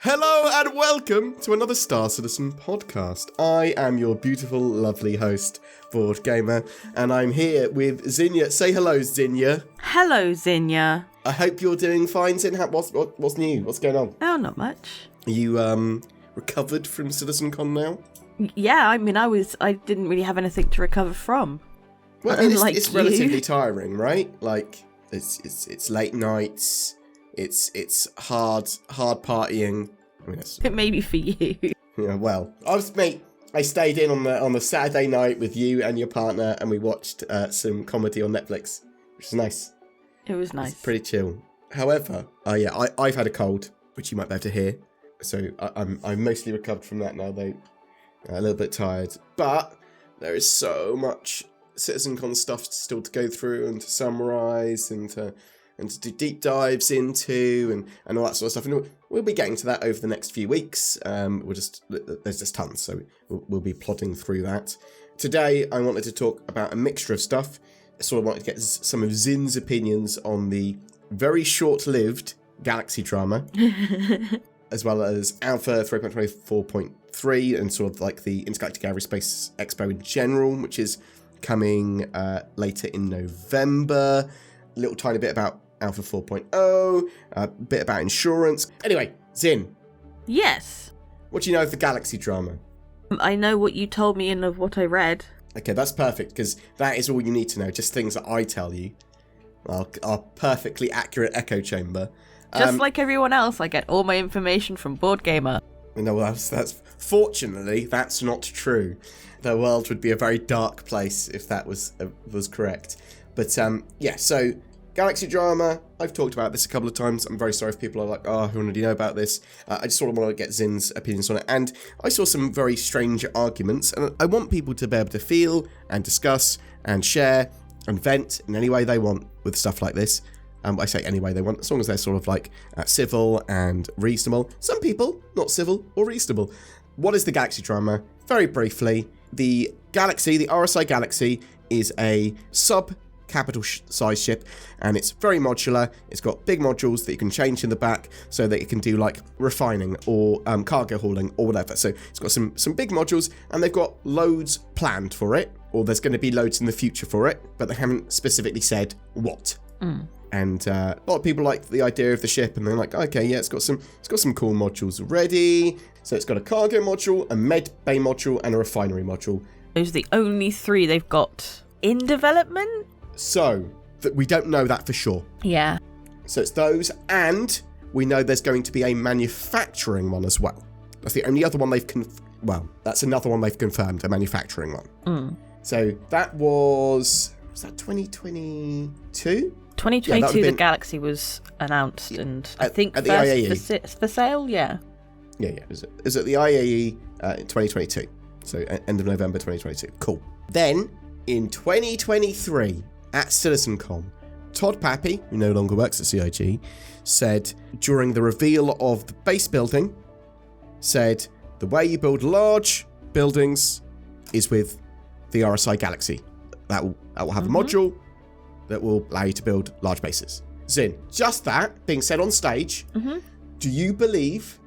Hello and welcome to another Star Citizen podcast. I am your beautiful, lovely host, BoredGamer, and I'm here with Zinnia. Say hello, Zinnia. Hello, Zinnia. I hope you're doing fine, Zin. What's new? What's going on? Oh, not much. Are you recovered from CitizenCon now? Yeah, I mean, I didn't really have anything to recover from. Well, I mean, it's relatively tiring, right? Like, it's late nights. It's hard partying. I mean, It may be for you. Yeah, well, I stayed in on the Saturday night with you and your partner, and we watched some comedy on Netflix, which is nice. It was nice. It's pretty chill. However, I've had a cold, which you might be able to hear. So I'm mostly recovered from that now, though a little bit tired. But there is so much CitizenCon stuff still to go through and to summarise and to do deep dives into and all that sort of stuff. And we'll be getting to that over the next few weeks. There's just tons, so we'll be plodding through that. Today, I wanted to talk about a mixture of stuff. I sort of wanted to get some of Zin's opinions on the very short-lived Galaxy drama, as well as Alpha 3.24.3 and sort of like the Intergalactic Aerospace Expo in general, which is coming later in November. A little tiny bit about Alpha 4.0, a bit about insurance. Anyway, Zin. Yes. What do you know of the Galaxy drama? I know what you told me and of what I read. Okay, that's perfect, because that is all you need to know. Just things that I tell you. Our perfectly accurate echo chamber. Just like everyone else, I get all my information from BoredGamer. No, that's fortunately, that's not true. The world would be a very dark place if that was correct. But yeah, so Galaxy drama, I've talked about this a couple of times. I'm very sorry if people are like, oh, who already know about this? I just sort of want to get Zin's opinions on it. And I saw some very strange arguments, and I want people to be able to feel and discuss and share and vent in any way they want with stuff like this. I say any way they want, as long as they're sort of like civil and reasonable. Some people, not civil or reasonable. What is the Galaxy drama? Very briefly, the Galaxy, the RSI Galaxy, is a capital size ship, and it's very modular. It's got big modules that you can change in the back so that it can do like refining or cargo hauling or whatever. So it's got some big modules, and they've got loads planned for it, or there's going to be loads in the future for it, but they haven't specifically said what. And a lot of people like the idea of the ship, and they're like, okay, yeah, it's got some cool modules already. So it's got a cargo module, a med bay module, and a refinery module. Those are the only three they've got in development. So, we don't know that for sure. Yeah. So it's those, and we know there's going to be a manufacturing one as well. That's the only other one they've that's another one they've confirmed, a manufacturing one. So that was that 2022? 2022, the Galaxy was announced, and I think at the first IAE. For sale, yeah. Yeah. Is it the IAE in 2022? So end of November 2022. Cool. Then, in 2023, at CitizenCon, Todd Pappy, who no longer works at CIG, said during the reveal of the base building, said the way you build large buildings is with the RSI Galaxy. That will have a module that will allow you to build large bases. Zin, just that being said on stage, do you believe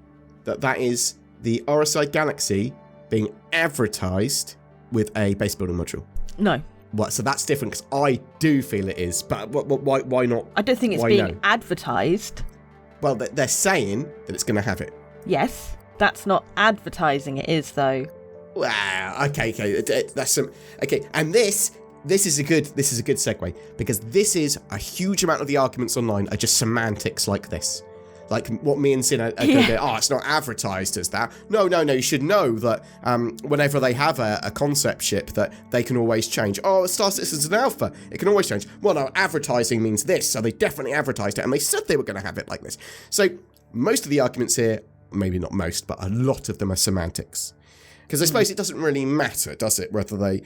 that is the RSI Galaxy being advertised with a base building module? No. What? So that's different, because I do feel it is, but why not? I don't think it's being advertised. Well, they're saying that it's going to have it. Yes, that's not advertising. It is though. Wow. Okay. That's some. Okay, and this is a good segue, because this is a huge amount of the arguments online are just semantics like this. Like what me and Sin are going to go, it's not advertised as that. No, you should know that whenever they have a concept ship, that they can always change. Oh, Star Citizen's an alpha, it can always change. Well, no, advertising means this, so they definitely advertised it, and they said they were going to have it like this. So most of the arguments here, maybe not most, but a lot of them are semantics. Because I suppose it doesn't really matter, does it, whether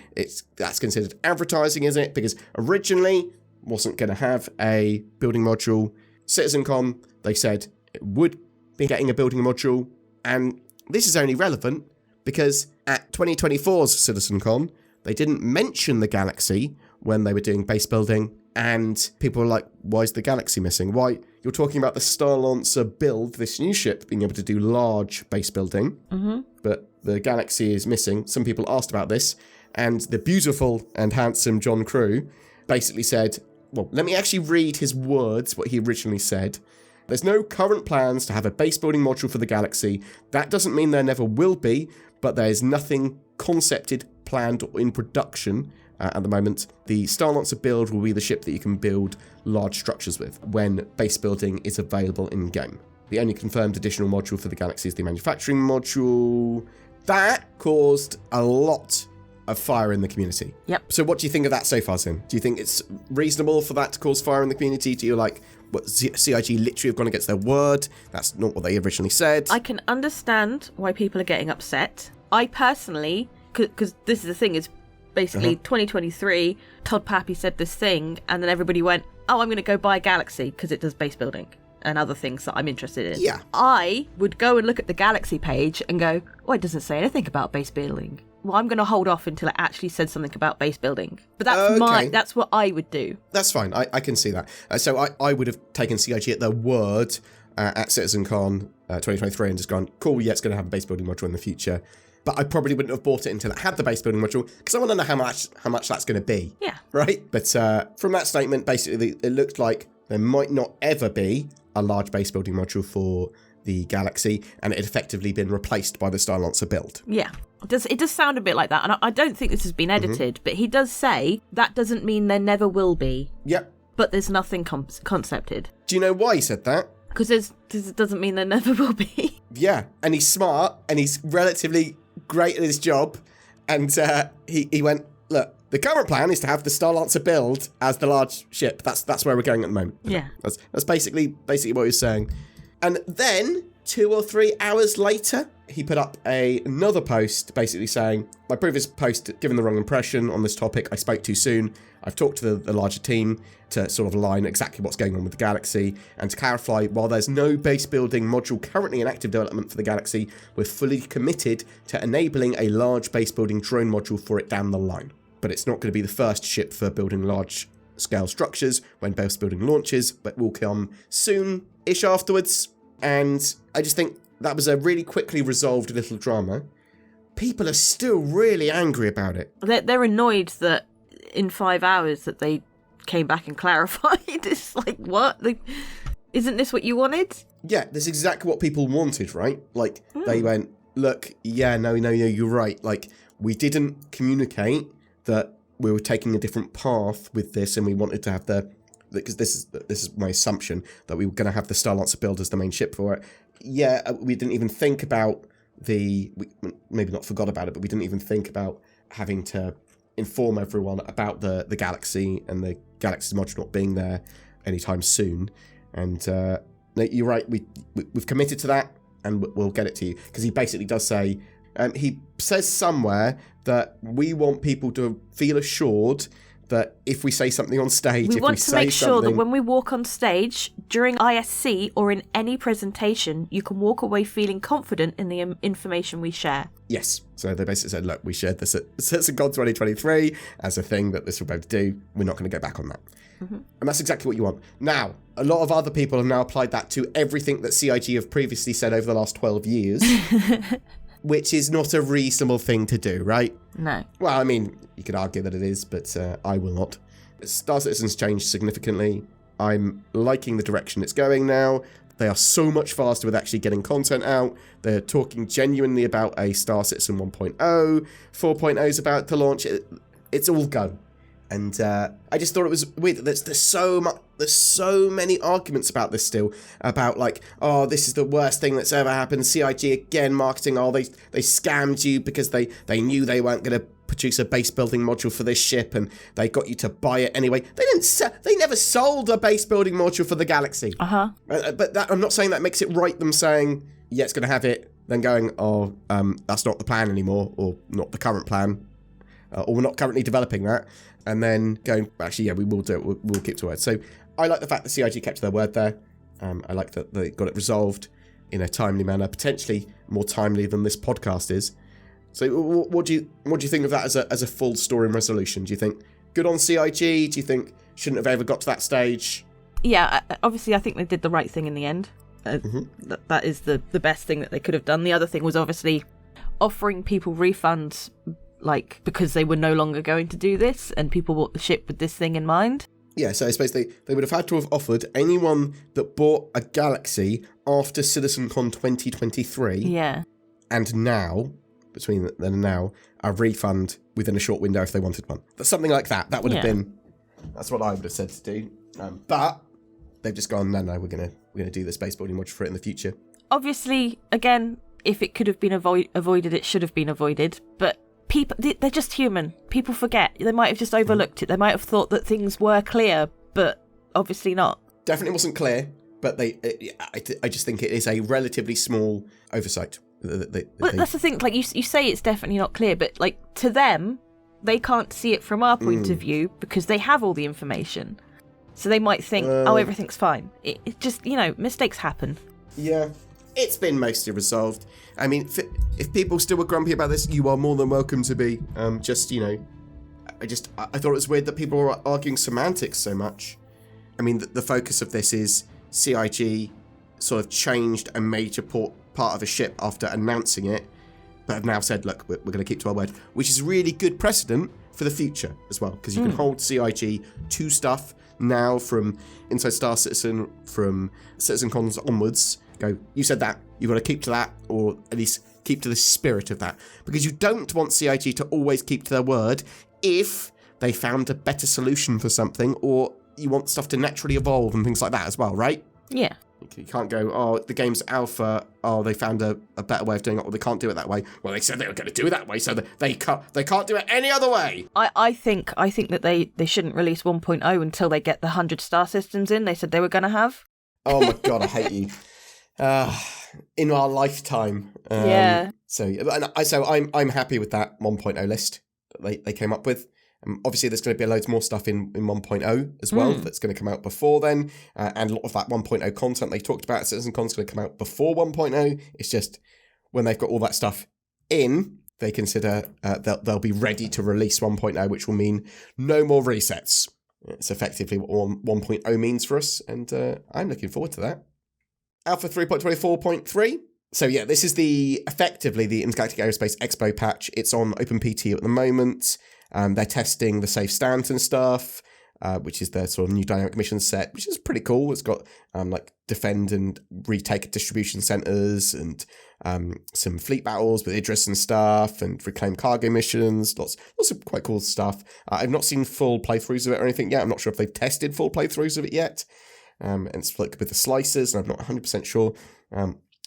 that's considered advertising, is it? Because originally wasn't going to have a building module. CitizenCon, they said it would be getting a building module, and this is only relevant because at 2024's CitizenCon, they didn't mention the Galaxy when they were doing base building, and people were like, why is the Galaxy missing? Why you're talking about the Starlancer build, this new ship, being able to do large base building. But the Galaxy is missing. Some people asked about this, and the beautiful and handsome John Crew basically said, well, let me actually read his words, what he originally said. There's no current plans to have a base building module for the Galaxy. That doesn't mean there never will be, but there is nothing concepted, planned, or in production at the moment. The Starlancer build will be the ship that you can build large structures with when base building is available in-game. The only confirmed additional module for the Galaxy is the manufacturing module. That caused a lot of fire in the community. Yep. So what do you think of that so far, Sim? Do you think it's reasonable for that to cause fire in the community? Do you like what CIG literally have gone against their word? That's not what they originally said. I can understand why people are getting upset. I personally, because this is the thing, is basically 2023, Todd Pappy said this thing, and then everybody went, oh, I'm going to go buy Galaxy because it does base building and other things that I'm interested in. Yeah. I would go and look at the Galaxy page and go, oh, it doesn't say anything about base building. Well, I'm going to hold off until it actually said something about base building. But that's what I would do. That's fine. I can see that. So I would have taken CIG at their word at CitizenCon 2023 and just gone, cool, yeah, it's going to have a base building module in the future. But I probably wouldn't have bought it until it had the base building module because I want to know how much that's going to be. Yeah. Right? But from that statement, basically, it looked like there might not ever be a large base building module for the Galaxy, and it had effectively been replaced by the Starlancer build. Yeah. It does sound a bit like that, and I don't think this has been edited, but he does say that doesn't mean there never will be. Yep. But there's nothing concepted. Do you know why he said that? Because it doesn't mean there never will be. Yeah, and he's smart, and he's relatively great at his job, and he went, look, the current plan is to have the Starlancer build as the large ship. That's where we're going at the moment. Yeah. That's basically what he was saying. And then 2 or 3 hours later, he put up another post basically saying, my previous post given the wrong impression on this topic, I spoke too soon. I've talked to the larger team to sort of align exactly what's going on with the Galaxy. And to clarify, while there's no base building module currently in active development for the Galaxy, we're fully committed to enabling a large base building drone module for it down the line. But it's not going to be the first ship for building large scale structures when base building launches, but will come soon-ish afterwards. And I just think that was a really quickly resolved little drama. People are still really angry about it. They're annoyed that in 5 hours that they came back and clarified. It's like, what? Isn't this what you wanted? Yeah, that's exactly what people wanted, right? Like, they went, look, yeah, no, you're right. Like, we didn't communicate that we were taking a different path with this, and we wanted to have because this is my assumption, that we were going to have the Starlancer build as the main ship for it. Yeah, we didn't even think about we maybe not forgot about it, but we didn't even think about having to inform everyone about the Galaxy and the Galaxy's module not being there anytime soon. And no, you're right, we've committed to that, and we'll get it to you. Because he basically does say, he says somewhere that we want people to feel assured that if we say something on stage, we want to make sure that when we walk on stage during ISC or in any presentation, you can walk away feeling confident in the information we share. Yes. So they basically said, look, we shared this at CitizenCon 2023 as a thing that this will be able to do. We're not going to go back on that. Mm-hmm. And that's exactly what you want. Now, a lot of other people have now applied that to everything that CIG have previously said over the last 12 years. Which is not a reasonable thing to do, right? No. Well, I mean, you could argue that it is, but I will not. Star Citizen's changed significantly. I'm liking the direction it's going now. They are so much faster with actually getting content out. They're talking genuinely about a Star Citizen 1.0. 4.0 is about to launch. It's all go. And I just thought it was weird. There's so many arguments about this still, about like, oh, this is the worst thing that's ever happened. CIG again marketing, oh, they scammed you because they knew they weren't going to produce a base building module for this ship, and they got you to buy it anyway. They never sold a base building module for the Galaxy. But I'm not saying that makes it right. Them saying, yeah, it's going to have it, then going, oh, that's not the plan anymore, or not the current plan, or we're not currently developing that. And then going, actually, yeah, we will do it. We'll keep to word. So I like the fact that CIG kept to their word there. I like that they got it resolved in a timely manner, potentially more timely than this podcast is. So what do you think of that as a full story resolution? Do you think good on CIG? Do you think shouldn't have ever got to that stage? Yeah, obviously I think they did the right thing in the end. That is the best thing that they could have done. The other thing was obviously offering people refunds, like, because they were no longer going to do this, and people bought the ship with this thing in mind. Yeah, so it's basically, they would have had to have offered anyone that bought a Galaxy after CitizenCon 2023. Yeah. And now, between then and now, a refund within a short window if they wanted one. But something like that. That would have been, that's what I would have said to do. But they've just gone, no, we're gonna do the space building module for it in the future. Obviously, again, if it could have been avoided, it should have been avoided. But people, they're just human. People forget. They might have just overlooked it. They might have thought that things were clear, but obviously not. Definitely wasn't clear, but I just think it is a relatively small oversight. But that's the thing. Like you say, it's definitely not clear, but like to them, they can't see it from our point of view because they have all the information. So they might think, everything's fine. It just, mistakes happen. Yeah. It's been mostly resolved. I mean, if people still were grumpy about this, you are more than welcome to be. I thought it was weird that people were arguing semantics so much. I mean, the focus of this is CIG sort of changed a major part of a ship after announcing it, but have now said, look, we're going to keep to our word, which is really good precedent for the future as well, because you can hold CIG to stuff now from Inside Star Citizen, from CitizenCons onwards. Go, you said that, you've got to keep to that, or at least keep to the spirit of that. Because you don't want CIG to always keep to their word if they found a better solution for something, or you want stuff to naturally evolve and things like that as well, right? Yeah. You can't go, the game's alpha, they found a better way of doing it, or they can't do it that way. Well, they said they were going to do it that way, so they can't do it any other way. I think that they shouldn't release 1.0 until they get the 100 star systems in. They said they were going to have. Oh my god, I hate you. In our lifetime. Yeah. So I'm happy with that 1.0 list that they came up with. Obviously, there's going to be loads more stuff in 1.0 as well that's going to come out before then. And a lot of that 1.0 content they talked about at CitizenCon is going to come out before 1.0. It's just when they've got all that stuff in, they consider they'll be ready to release 1.0, which will mean no more resets. It's effectively what 1.0 means for us, and I'm looking forward to that. Alpha 3.24.3. So yeah, this is effectively the Intergalactic Aerospace Expo patch. It's on OpenPT at the moment. They're testing the safe stands and stuff, which is their sort of new dynamic mission set, which is pretty cool. It's got like defend and retake distribution centers and some fleet battles with Idris and stuff, and reclaim cargo missions. Lots of quite cool stuff. I've not seen full playthroughs of it or anything yet. I'm not sure if they've tested full playthroughs of it yet. And it's like with the slicers, and I'm not 100% sure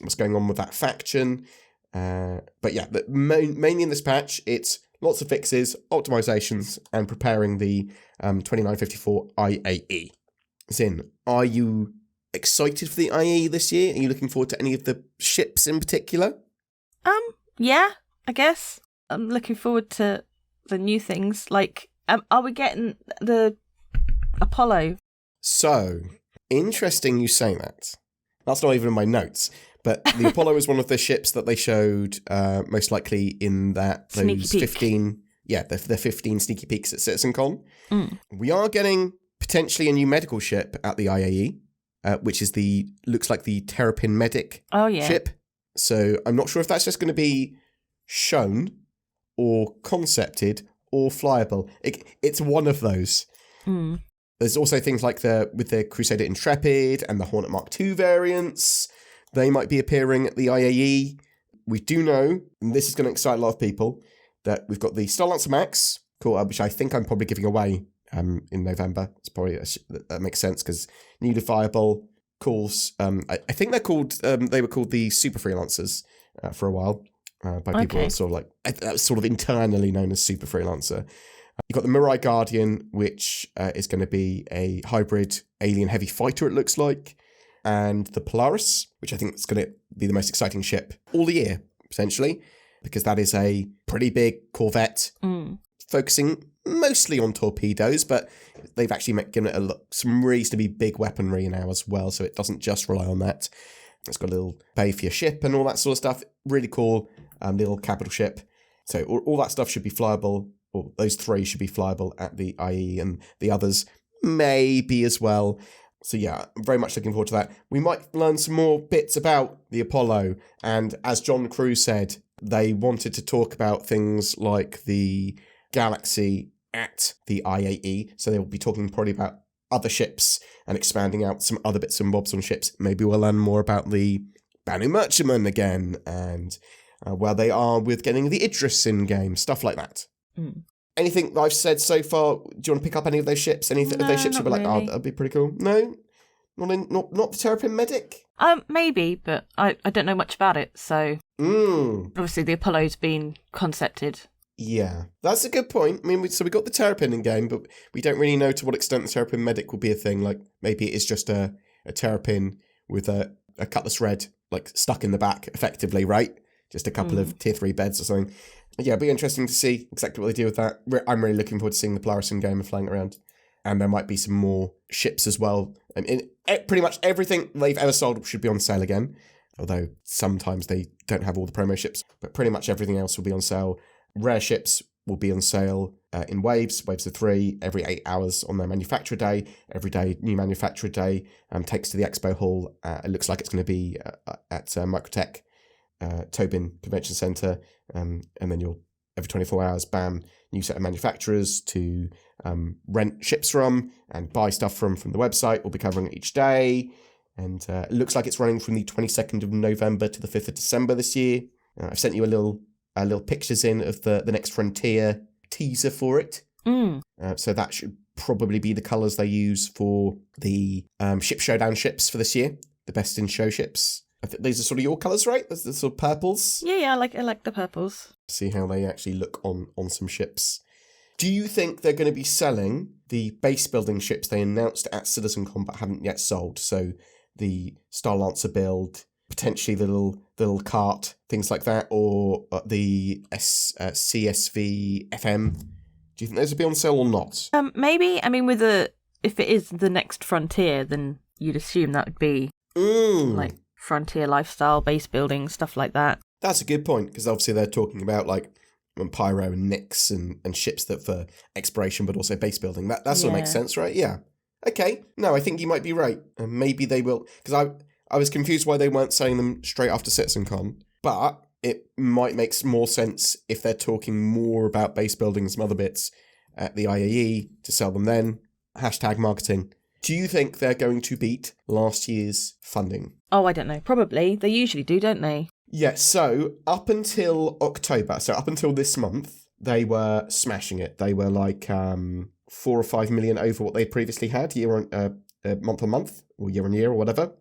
what's going on with that faction. But yeah, mainly in this patch, it's lots of fixes, optimizations, and preparing the 2954 IAE. Zin, are you excited for the IAE this year? Are you looking forward to any of the ships in particular? Yeah, I guess. I'm looking forward to the new things. Like, are we getting the Apollo? So, interesting you say that. That's not even in my notes. But the Apollo is one of the ships that they showed most likely in those 15... Yeah, the 15 sneaky peeks at CitizenCon. We are getting potentially a new medical ship at the IAE, which is looks like the Terrapin Medic ship. So I'm not sure if that's just going to be shown or concepted or flyable. It's one of those. There's also things like with the Crusader Intrepid and the Hornet Mark II variants. They might be appearing at the IAE. We do know, and this is going to excite a lot of people, that we've got the Starlancer Max, which I think I'm probably giving away in November. It's probably that makes sense because newly fireable calls. I think they're called. They were called the Super Freelancers for a while by people sort of like that was sort of internally known as Super Freelancer. You've got the Mirai Guardian, which is going to be a hybrid alien heavy fighter. It looks like. And the Polaris, which I think is going to be the most exciting ship all year, potentially, because that is a pretty big corvette, focusing mostly on torpedoes, but they've actually given it some reasonably big weaponry now as well, so it doesn't just rely on that. It's got a little bay for your ship and all that sort of stuff. Really cool little capital ship. So all that stuff should be flyable, or those three should be flyable at the IE, and the others maybe as well. So yeah, I'm very much looking forward to that. We might learn some more bits about the Apollo, and as John Crew said, they wanted to talk about things like the Galaxy at the IAE, so they'll be talking probably about other ships and expanding out some other bits and bobs on ships. Maybe we'll learn more about the Banu Merchantman again, and where they are with getting the Idris in game, stuff like that. Anything that I've said so far, do you want to pick up any of those ships? Any of those ships you'll be like, oh, that'd be pretty cool? No? Not the Terrapin Medic? Maybe, but I don't know much about it, so... Obviously the Apollo's been concepted. Yeah, that's a good point. I mean, we got the Terrapin in game, but we don't really know to what extent the Terrapin Medic will be a thing. Like, maybe it is just a Terrapin with a Cutlass Red, like, stuck in the back, effectively, right? Just a couple of tier 3 beds or something. Yeah, it'll be interesting to see exactly what they do with that. I'm really looking forward to seeing the Polaris in game and flying around. And there might be some more ships as well. And pretty much everything they've ever sold should be on sale again. Although sometimes they don't have all the promo ships. But pretty much everything else will be on sale. Rare ships will be on sale in waves of 3, every 8 hours on their manufacturer day. Every day, new manufacturer day takes to the expo hall. It looks like it's going to be at Microtech, Tobin Convention Centre. And then you'll, every 24 hours, bam, new set of manufacturers to rent ships from and buy stuff from the website. We'll be covering it each day. And it looks like it's running from the 22nd of November to the 5th of December this year. I've sent you a little pictures in of the Next Frontier teaser for it. So that should probably be the colours they use for the Ship Showdown ships for this year. The best in show ships. I think these are sort of your colours, right? The sort of purples. Yeah, I like the purples. See how they actually look on some ships. Do you think they're going to be selling the base building ships they announced at CitizenCon but haven't yet sold? So the Star Lancer build, potentially the little cart, things like that, or the CSV FM. Do you think those will be on sale or not? Maybe. I mean, if it is the Next Frontier, then you'd assume that would be like Frontier lifestyle, base building, stuff like that. That's a good point, because obviously they're talking about like Pyro and Nyx and ships that for exploration, but also base building. That sort of makes sense, right? Yeah. Okay. No, I think you might be right. And maybe they will, because I was confused why they weren't selling them straight after CitizenCon, but it might make more sense if they're talking more about base building and some other bits at the IAE to sell them then. #marketing. Do you think they're going to beat last year's funding? Oh, I don't know. Probably. They usually do, don't they? Yeah, so up until October, so up until this month, they were smashing it. They were like 4 or 5 million over what they previously had month on month or year on year or whatever.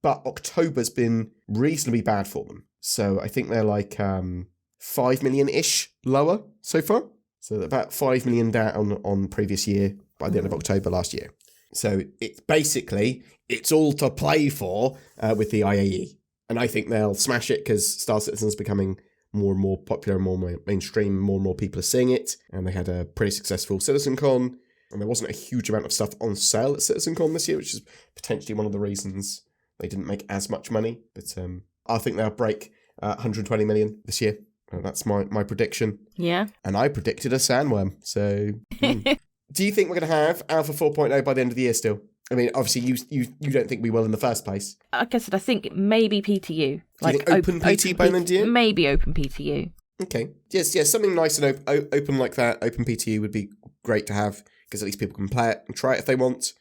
But October's been reasonably bad for them. So I think they're like 5 million-ish lower so far. So about 5 million down on previous year by the end of October last year. So it's all to play for with the IAE. And I think they'll smash it because Star Citizen's becoming more and more popular and more mainstream. More and more people are seeing it. And they had a pretty successful CitizenCon. And there wasn't a huge amount of stuff on sale at CitizenCon this year, which is potentially one of the reasons they didn't make as much money. But I think they'll break 120 million this year. That's my prediction. Yeah. And I predicted a sandworm. So do you think we're going to have Alpha 4.0 by the end of the year still? I mean, obviously, you don't think we will in the first place. Like I said, I think maybe PTU. Like open PTU by the end of the year? Maybe open PTU. Okay. Yes, something nice and open like that. Open PTU would be great to have, because at least people can play it and try it if they want.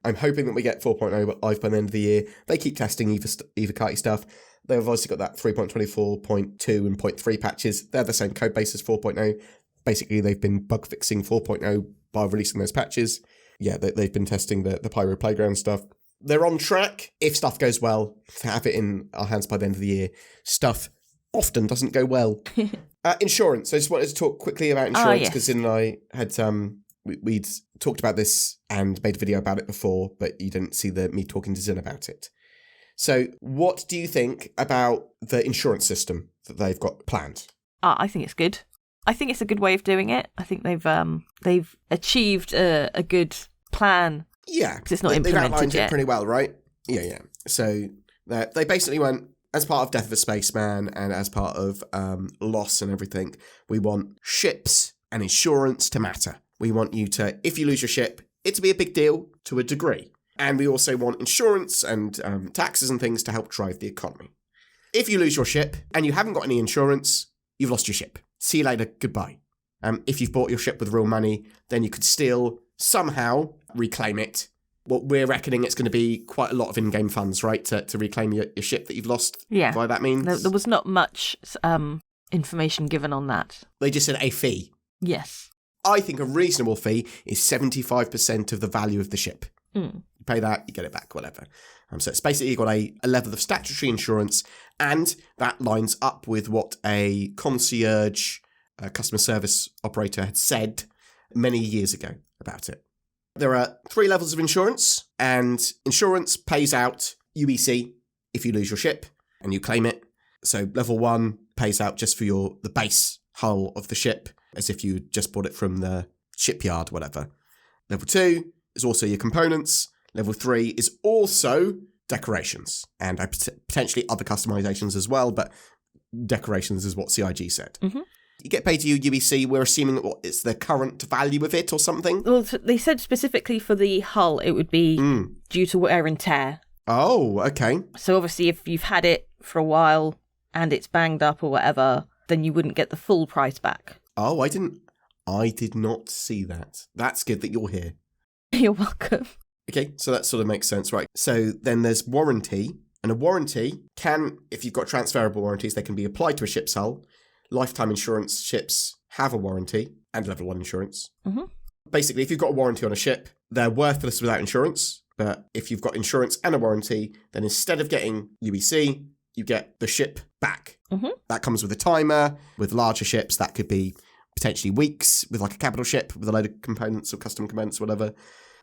I'm hoping that we get 4.0 live by the end of the year. They keep testing EVOCATI stuff. They've obviously got that 3.24.2 and 0.3 patches. They're the same code base as 4.0. Basically, they've been bug fixing 4.0 by releasing those patches. Yeah, they've been testing the Pyro Playground stuff. They're on track, if stuff goes well, to have it in our hands by the end of the year. Stuff often doesn't go well. Insurance. I just wanted to talk quickly about insurance, because Zin and I had... We'd talked about this and made a video about it before, but you didn't see me talking to Zin about it. So what do you think about the insurance system that they've got planned? I think it's good. I think it's a good way of doing it. I think they've achieved a good plan. Yeah. Because it's not implemented they've outlined yet. It pretty well, right? Yeah. So they basically went, as part of Death of a Spaceman and as part of Loss and everything, we want ships and insurance to matter. We want you to, if you lose your ship, it to be a big deal to a degree. And we also want insurance and taxes and things to help drive the economy. If you lose your ship and you haven't got any insurance, you've lost your ship. See you later, goodbye. If you've bought your ship with real money, then you could still somehow reclaim it. What we're reckoning it's going to be quite a lot of in-game funds, right, to reclaim your ship that you've lost by that means. There was not much information given on that. They just said a fee. Yes. I think a reasonable fee is 75% of the value of the ship. You pay that, you get it back, whatever. So it's basically you've got a level of statutory insurance, and that lines up with what a concierge customer service operator had said many years ago about it. There are 3 levels of insurance, and insurance pays out UEC if you lose your ship and you claim it. So level 1 pays out just for the base hull of the ship, as if you just bought it from the shipyard, whatever. Level 2 is also your components. Level 3 is also decorations, and potentially other customizations as well, but decorations is what CIG said. Mm-hmm. You get paid to UEC, we're assuming it's the current value of it or something? Well, they said specifically for the hull it would be due to wear and tear. Oh, okay. So obviously if you've had it for a while and it's banged up or whatever, then you wouldn't get the full price back. Oh, I did not see that. That's good that you're here. You're welcome. Okay, so that sort of makes sense, right? So then there's warranty, and a warranty can, if you've got transferable warranties, they can be applied to a ship's hull. Lifetime insurance ships have a warranty and level 1 insurance. Mm-hmm. Basically, if you've got a warranty on a ship, they're worthless without insurance. But if you've got insurance and a warranty, then instead of getting UEC, you get the ship back. Mm-hmm. That comes with a timer. With larger ships, that could be potentially weeks. With like a capital ship with a load of components or custom components, whatever.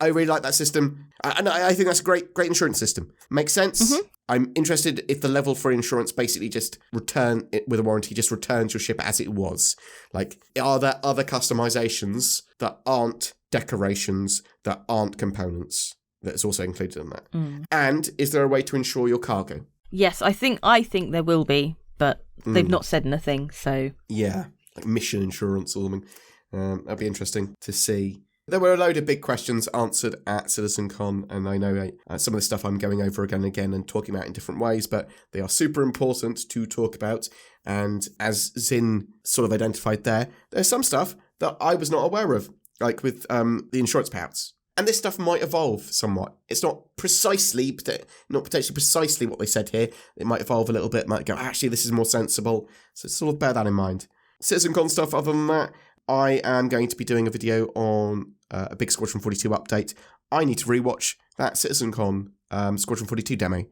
I really like that system. And I think that's a great insurance system. Makes sense. Mm-hmm. I'm interested if the level 3 insurance basically just return it with a warranty, just returns your ship as it was. Like, are there other customizations that aren't decorations, that aren't components, that's also included in that? And is there a way to insure your cargo? Yes, I think there will be, but they've not said anything, so... Yeah, like mission insurance or something. That'd be interesting to see. There were a load of big questions answered at CitizenCon, and I know some of the stuff I'm going over again and again and talking about in different ways, but they are super important to talk about. And as Zin sort of identified there's some stuff that I was not aware of, like with the insurance payouts. And this stuff might evolve somewhat. It's not potentially precisely what they said here. It might evolve a little bit, might go, actually, this is more sensible. So sort of bear that in mind. CitizenCon stuff, other than that, I am going to be doing a video on a big Squadron 42 update. I need to rewatch that CitizenCon Squadron 42 demo.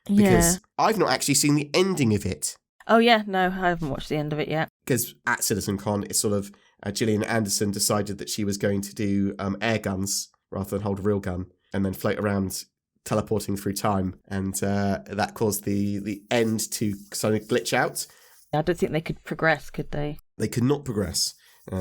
Because I've not actually seen the ending of it. Oh, yeah. No, I haven't watched the end of it yet. Because at CitizenCon, it's sort of Gillian Anderson decided that she was going to do air guns rather than hold a real gun and then float around teleporting through time. And that caused the end to sort of glitch out. I don't think they could progress, could they? They could not progress.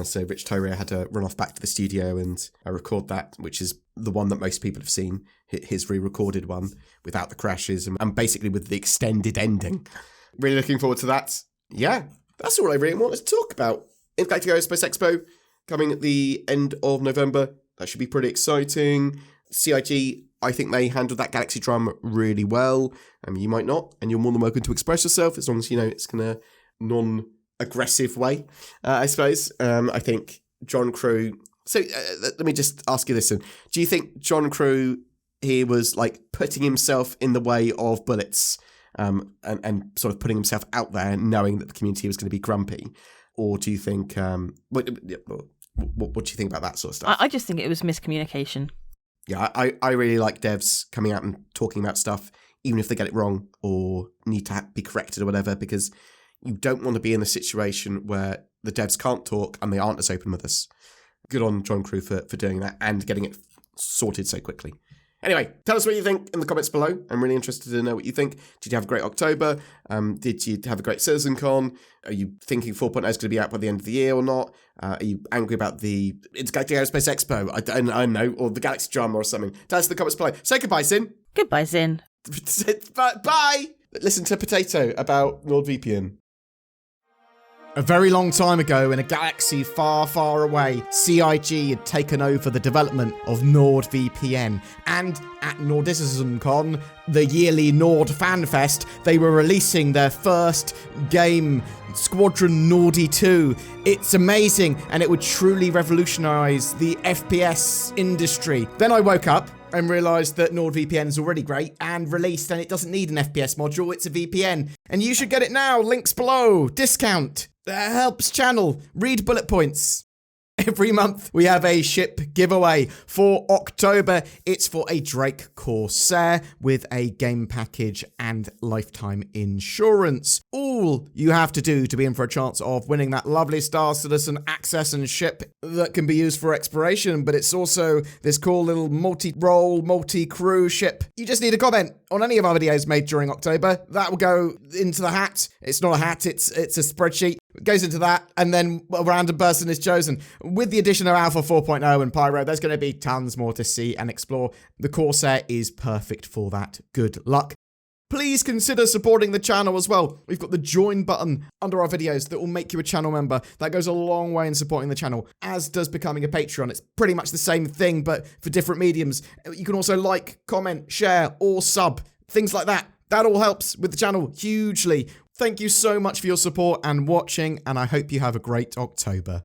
So Rich Tyrier had to run off back to the studio and record that, which is the one that most people have seen, his re-recorded one, without the crashes and basically with the extended ending. Really looking forward to that. Yeah, that's all I really wanted to talk about. Intergalactic Aerospace Expo coming at the end of November. That should be pretty exciting. CIG, I think they handled that Galaxy drama really well. You might not, and you're more than welcome to express yourself as long as you know it's in a non-aggressive way, I suppose. I think John Crew... So let me just ask you this then. Do you think John Crew, he was like putting himself in the way of bullets and sort of putting himself out there knowing that the community was going to be grumpy? Or do you think... What do you think about that sort of stuff? I just think it was miscommunication. Yeah, I really like devs coming out and talking about stuff, even if they get it wrong or need to be corrected or whatever, because you don't want to be in a situation where the devs can't talk and they aren't as open with us. Good on John Crew for doing that and getting it sorted so quickly. Anyway, tell us what you think in the comments below. I'm really interested to know what you think. Did you have a great October? Did you have a great CitizenCon? Are you thinking 4.0 is going to be out by the end of the year or not? Are you angry about the Intergalactic Aerospace Expo? I don't know, or the Galaxy drama or something. Tell us in the comments below. Say goodbye, Zin. Goodbye, Zin. Bye. Listen to Potato about NordVPN. A very long time ago, in a galaxy far, far away, CIG had taken over the development of NordVPN. And at NordicismCon, the yearly Nord Fan Fest, they were releasing their first game, Squadron Nordy 2. It's amazing, and it would truly revolutionize the FPS industry. Then I woke up and realised that NordVPN is already great and released, and it doesn't need an FPS module, it's a VPN. And you should get it now, links below, discount. Helps channel, read bullet points. Every month we have a ship giveaway. For October, it's for a Drake Corsair with a game package and lifetime insurance. All you have to do to be in for a chance of winning that lovely Star Citizen access and ship that can be used for exploration, but it's also this cool little multi-role, multi-crew ship. You just need a comment on any of our videos made during October. That will go into the hat. It's not a hat, it's a spreadsheet. It goes into that, and then a random person is chosen. With the addition of Alpha 4.0 and Pyro, there's going to be tons more to see and explore. The Corsair is perfect for that. Good luck. Please consider supporting the channel as well. We've got the join button under our videos that will make you a channel member. That goes a long way in supporting the channel, as does becoming a Patreon. It's pretty much the same thing, but for different mediums. You can also like, comment, share, or sub, things like that. That all helps with the channel hugely. Thank you so much for your support and watching, and I hope you have a great October.